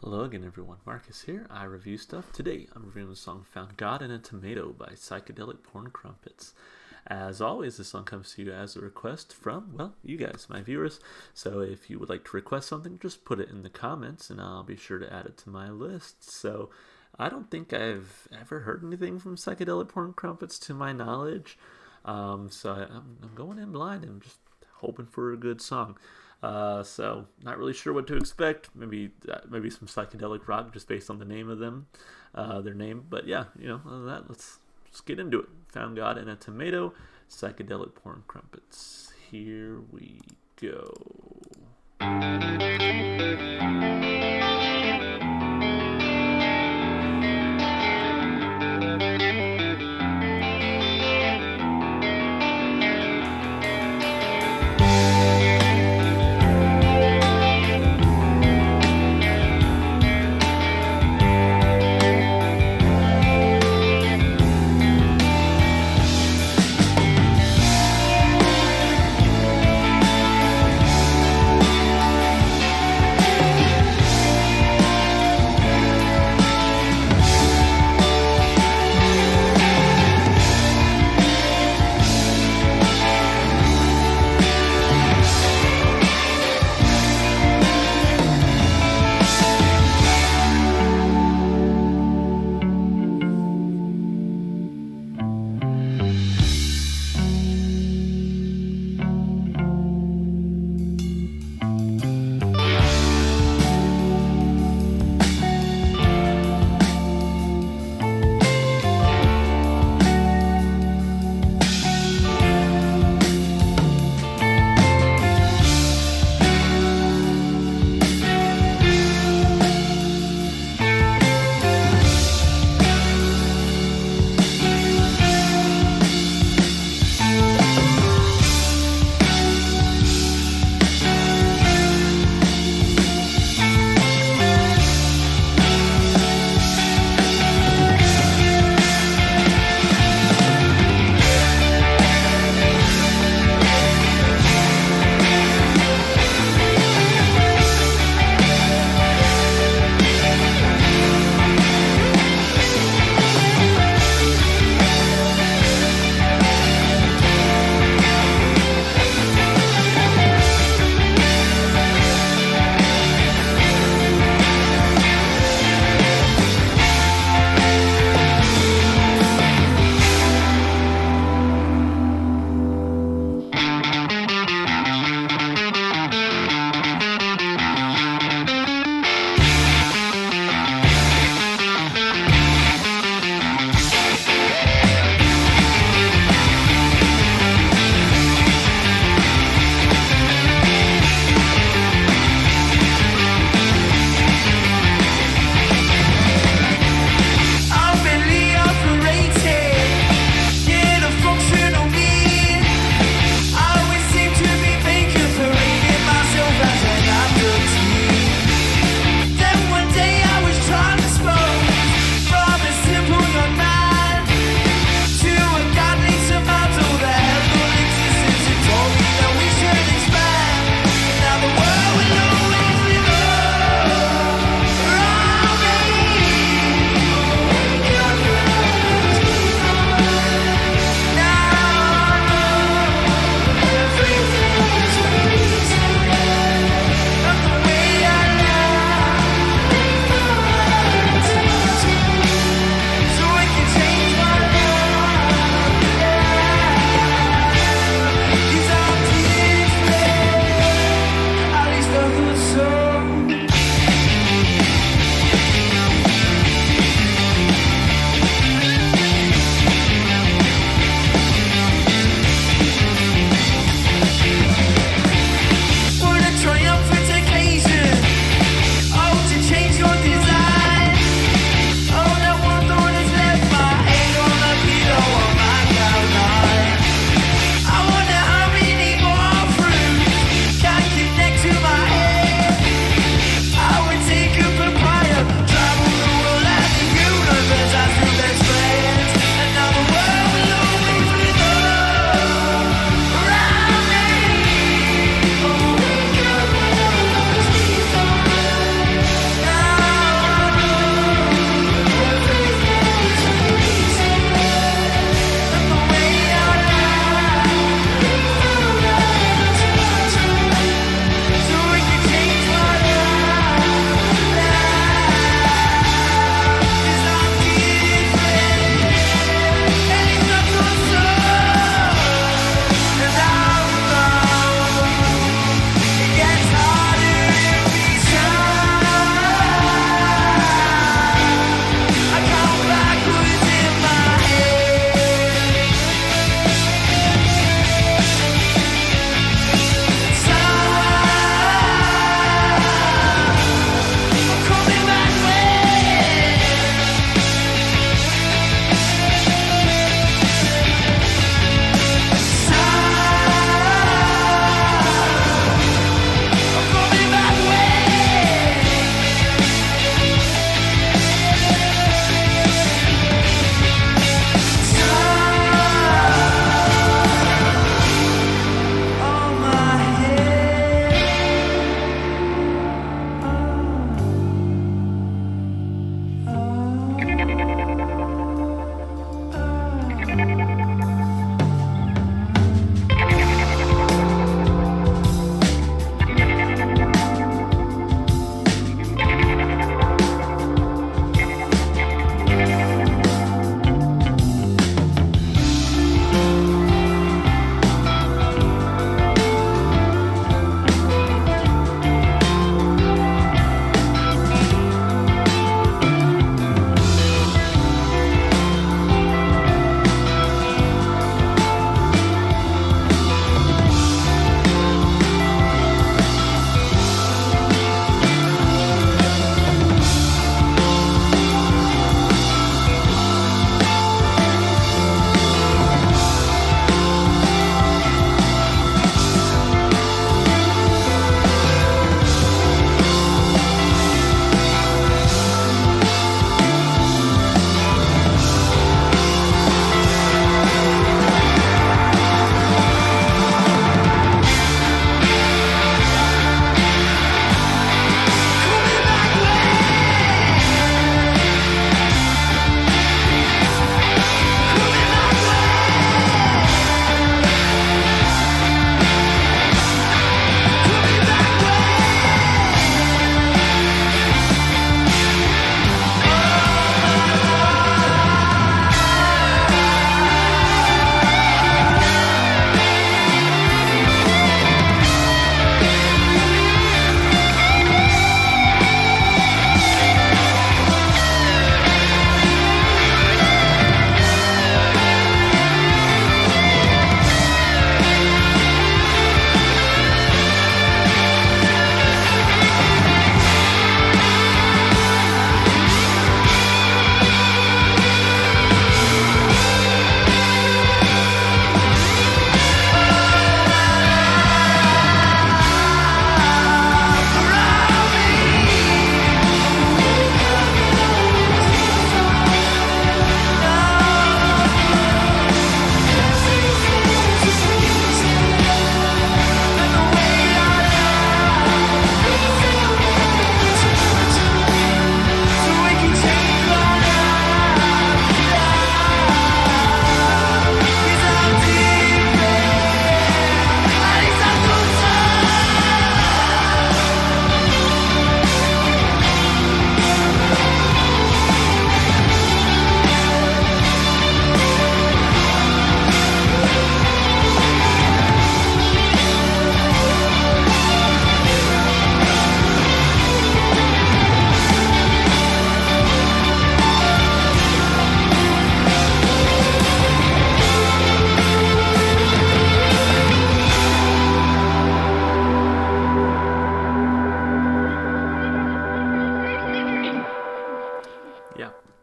Hello again, everyone. Marcus here. I review stuff. Today, I'm reviewing the song "Found God in a Tomato" by Psychedelic Crumpets. As always, this song comes to you as a request from, well, you guys, my viewers. So if you would like to request something, just put it in the comments, and I'll be sure to add it to my list. So I don't think I've ever heard anything from Psychedelic Crumpets to my knowledge. I'm going in blind and just hoping for a good song. So not really sure what to expect. Maybe some psychedelic rock just based on the name of them, their name. But yeah, other than that, let's get into it. Found God in a Tomato, Psychedelic Crumpets. Here we go.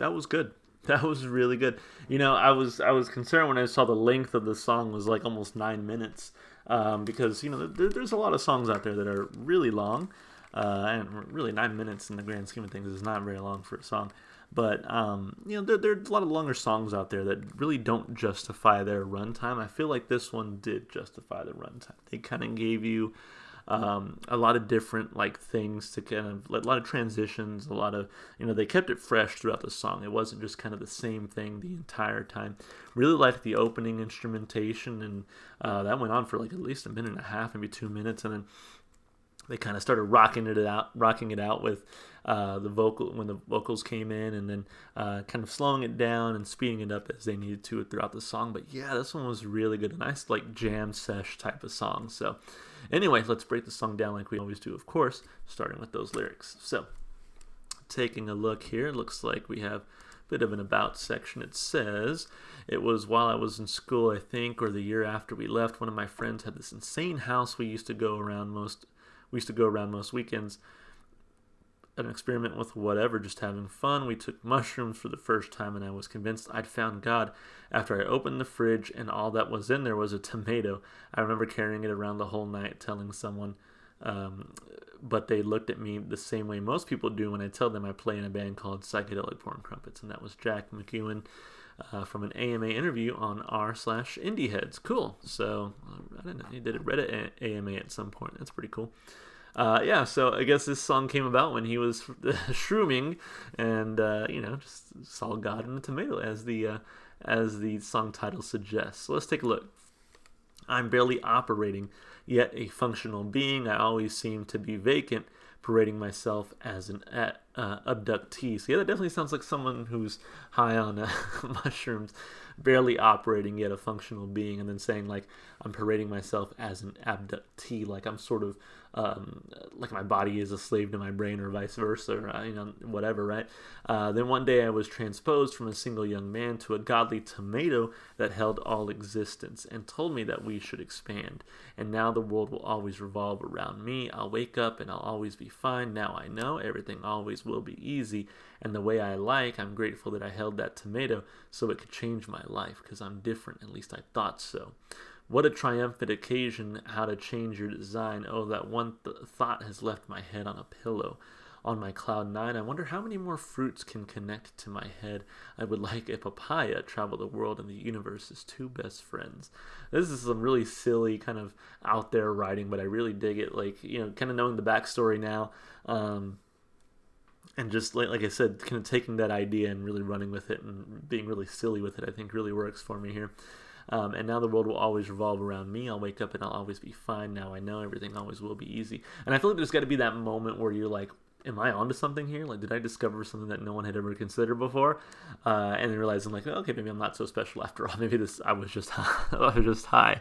that was good. That was really good. I was concerned when I saw the length of the song was like almost 9 minutes, because there's a lot of songs out there that are really long, and really 9 minutes in the grand scheme of things is not very long for a song. But there's a lot of longer songs out there that really don't justify their runtime. I feel like this one did justify the runtime. They kind of gave you a lot of different like things to kind of a lot of transitions, a lot of they kept it fresh throughout the song. It wasn't just kind of the same thing the entire time. Really liked the opening instrumentation, and that went on for like at least a minute and a half, maybe 2 minutes, and then they kind of started rocking it out with the vocal when the vocals came in, and then kind of slowing it down and speeding it up as they needed to throughout the song. But yeah, this one was really good, a nice like jam sesh type of song. So anyway, let's break the song down like we always do, of course, starting with those lyrics. So taking a look here, it looks like we have a bit of an about section. It says, it was while I was in school, I think, or the year after we left, one of my friends had this insane house we used to go around most weekends, an experiment with whatever, just having fun. We took mushrooms for the first time, and I was convinced I'd found God after I opened the fridge and all that was in there was a tomato. I remember carrying it around the whole night, telling someone, but they looked at me the same way most people do when I tell them I play in a band called Psychedelic Porn Crumpets, and that was Jack McEwen from an AMA interview on r/IndieHeads. Cool. So I don't know, he did a Reddit AMA at some point. That's pretty cool. So I guess this song came about when he was shrooming, and just saw God in a tomato, as the song title suggests. So let's take a look. I'm barely operating, yet a functional being. I always seem to be vacant, parading myself as an abductee. So yeah, that definitely sounds like someone who's high on mushrooms, barely operating, yet a functional being, and then saying like, I'm parading myself as an abductee, like I'm sort of like my body is a slave to my brain, or vice versa, or, whatever, right? Then one day I was transposed from a single young man to a godly tomato that held all existence and told me that we should expand. And now the world will always revolve around me. I'll wake up and I'll always be fine. Now I know everything always will be easy. And the way I like, I'm grateful that I held that tomato so it could change my life, because I'm different, at least I thought so. What a triumphant occasion, how to change your design. Oh, that one thought has left my head on a pillow. On my cloud nine, I wonder how many more fruits can connect to my head. I would like a papaya, travel the world and the universe as two best friends. This is some really silly, kind of out there writing, but I really dig it. Like, kind of knowing the backstory now, and just like I said, kind of taking that idea and really running with it and being really silly with it, I think really works for me here. And now the world will always revolve around me. I'll wake up and I'll always be fine. Now I know everything always will be easy. And I feel like there's got to be that moment where you're like, am I onto something here? Like, did I discover something that no one had ever considered before? And then realizing like, okay, maybe I'm not so special after all. Maybe I was just high.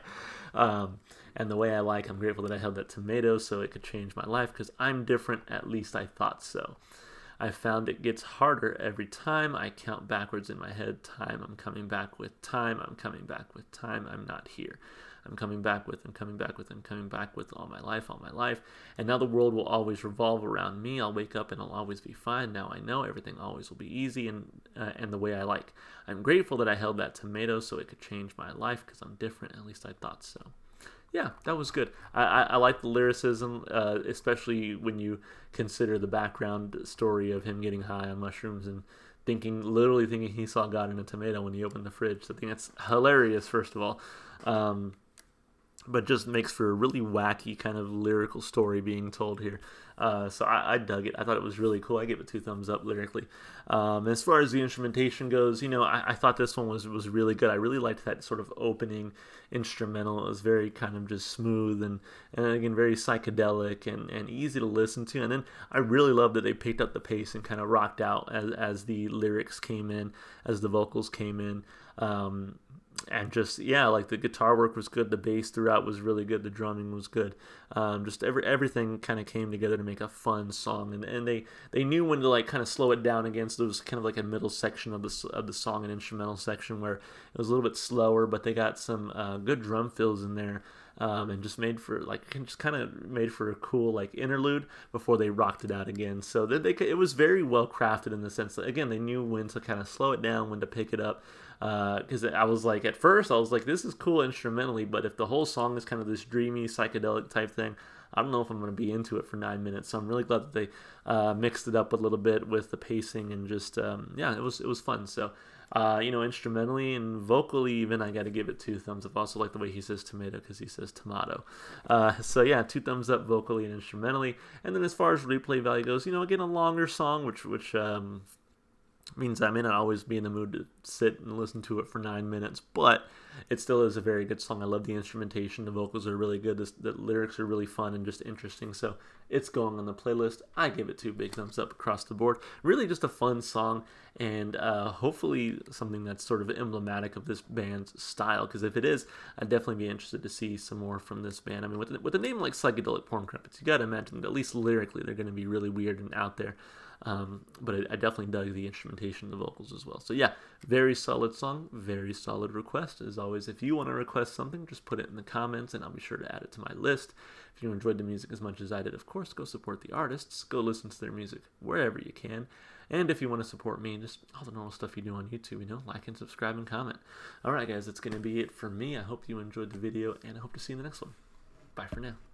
And the way I like, I'm grateful that I held that tomato so it could change my life, because I'm different, at least I thought so. I found it gets harder every time I count backwards in my head. Time, I'm coming back with time. I'm coming back with time. I'm not here. I'm coming back with all my life. And now the world will always revolve around me. I'll wake up and I'll always be fine. Now I know everything always will be easy and the way I like. I'm grateful that I held that tomato so it could change my life, because I'm different. At least I thought so. Yeah, that was good. I like the lyricism, especially when you consider the background story of him getting high on mushrooms and literally thinking he saw God in a tomato when he opened the fridge. So I think that's hilarious, first of all. But just makes for a really wacky kind of lyrical story being told here. So I dug it. I thought it was really cool. I gave it 2 thumbs up lyrically. As far as the instrumentation goes, I thought this one was really good. I really liked that sort of opening instrumental. It was very kind of just smooth and again, very psychedelic and easy to listen to. And then I really loved that they picked up the pace and kind of rocked out as the lyrics came in, as the vocals came in. And just, like the guitar work was good, the bass throughout was really good, the drumming was good. Just everything kind of came together to make a fun song, and they knew when to like kind of slow it down again. So there was kind of like a middle section of the song, an instrumental section where it was a little bit slower, but they got some good drum fills in there and just made for just kind of made for a cool like interlude before they rocked it out again. So that it was very well crafted in the sense that, again, they knew when to kind of slow it down, when to pick it up. Because I was like, at first I was like, this is cool instrumentally, but if the whole song is kind of this dreamy psychedelic type thing, I don't know if I'm going to be into it for 9 minutes. So I'm really glad that they mixed it up a little bit with the pacing and just yeah, it was fun. So instrumentally and vocally even, I got to give it 2 thumbs up. Also like the way he says tomato because he says tomato. So yeah, 2 thumbs up vocally and instrumentally. And then as far as replay value goes, again, a longer song, which means I may not always be in the mood to sit and listen to it for 9 minutes, but it still is a very good song. I love the instrumentation. The vocals are really good. The lyrics are really fun and just interesting. So it's going on the playlist. I give it 2 big thumbs up across the board. Really just a fun song, and hopefully something that's sort of emblematic of this band's style, because if it is, I'd definitely be interested to see some more from this band. I mean, with a name like Psychedelic Porn Crumpets, you got to imagine that at least lyrically they're going to be really weird and out there. But I definitely dug the instrumentation and the vocals as well. So yeah, very solid song, very solid request. As always, if you want to request something, just put it in the comments and I'll be sure to add it to my list. If you enjoyed the music as much as I did, of course, go support the artists. Go listen to their music wherever you can. And if you want to support me, just all the normal stuff you do on YouTube, like and subscribe and comment. Alright guys, that's going to be it for me. I hope you enjoyed the video and I hope to see you in the next one. Bye for now.